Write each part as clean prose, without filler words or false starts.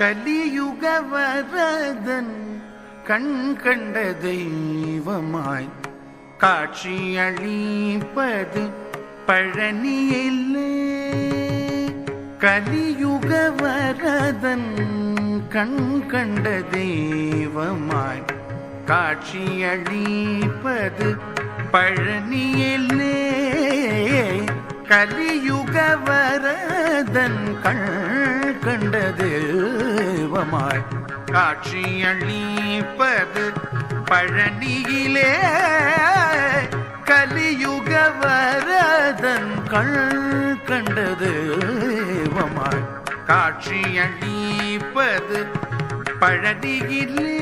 கலியுக வரதன் கண் கண்ட தெய்வமாய் காட்சியளிப்பது பழனியிலே. கலியுக வரதன் கண் கண்ட தெய்வமாய் காட்சியளிப்பது பழனியிலே. கலியுக வரதன் கண் கண்ட தெய்வமாய் காட்சியளிப்பது பழனியிலே. கலியுக வரதன் கண் கண்ட தெய்வமாய் காட்சியளிப்பது பழனியிலே.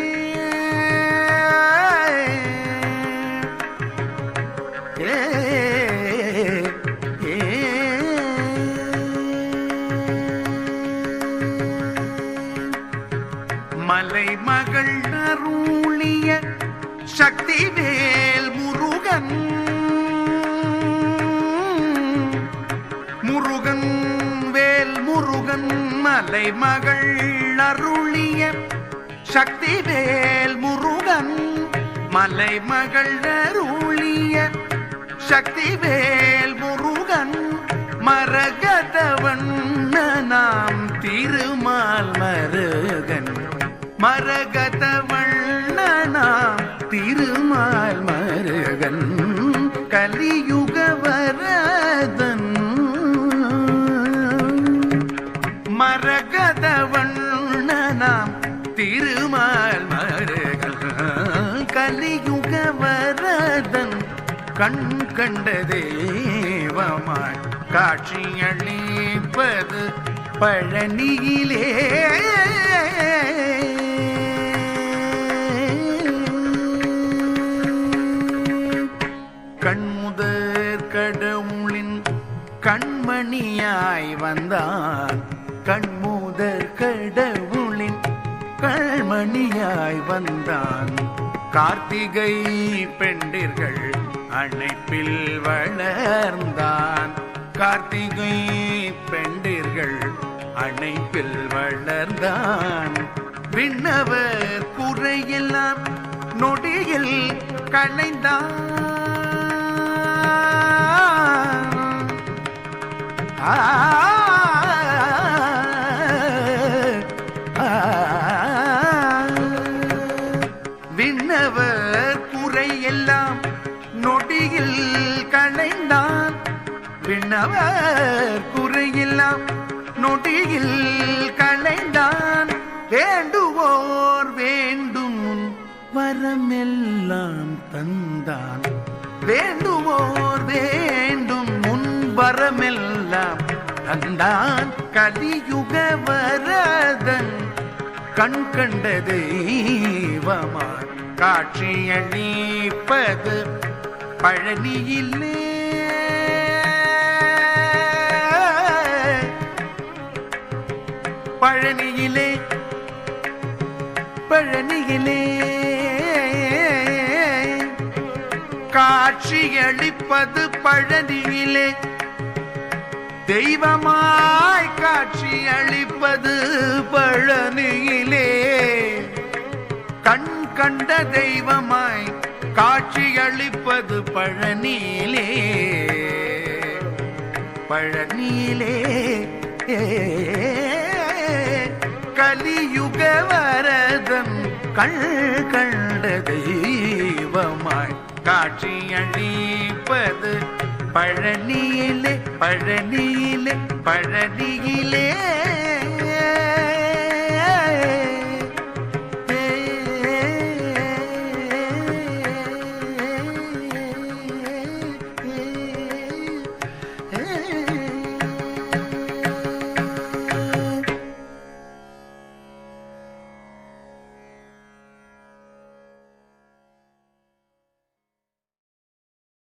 மலை மகள் அருளிய சக்தி வேல் முருகன். முருகன் வேல் முருகன் மலை மகள் அருளிய சக்தி வேல் முருகன். மலை மகள் அருளிய சக்தி வேல் முருகன். மரகதவன் நாம் திருமால் மருகன். மரகதவண்ணனாம் திருமால் மருகன். கலியுக வரதன் மரகதவண்ணனாம் திருமால் மருகன். கலியுக வரதன் கண் கண்ட தெய்வமாய் காட்சியளிப்பது பழனியிலே. கண்முதற் கடவுளின் கண்மணியாய் வந்தான். கண்முதற் கடவுளின் கண்மணியாய் வந்தான். கார்த்திகை பெண்டிர்கள் அணைப்பில் வளர்ந்தான். கார்த்திகை பெண்டிர்கள் அணைப்பில் வளர்ந்தான். விண்ணவர் குறையெல்லாம் நொடியில் களைந்தான். விண்ணவர் குறையெல்லாம் நொடியில் களைந்தான். விண்ணவர் குறையெல்லாம் நொடியில் களைந்தான். வேண்டுவோர் வேண்டும் வரமெல்லாம் தந்தான். வேண்டுவோர் வேண்டும் முன் வரமெல்லாம் தந்தான். கலியுக வரதன் கண் கண்ட தெய்வமாய் காட்சியளிப்பது பழனியிலே. பழனியிலே பழனியிலே காட்சியளிப்பது பழனியிலே. தெய்வமாய் காட்சியளிப்பது பழனியிலே. கண் கண்ட தெய்வமாய் காட்சியளிப்பது பழனியிலே. பழனியிலே கலியுக வரதன் கண் கண்ட தெய்வமாய் காட்சியளிப்பது பழனியிலே. பழனியிலே பழனியிலே.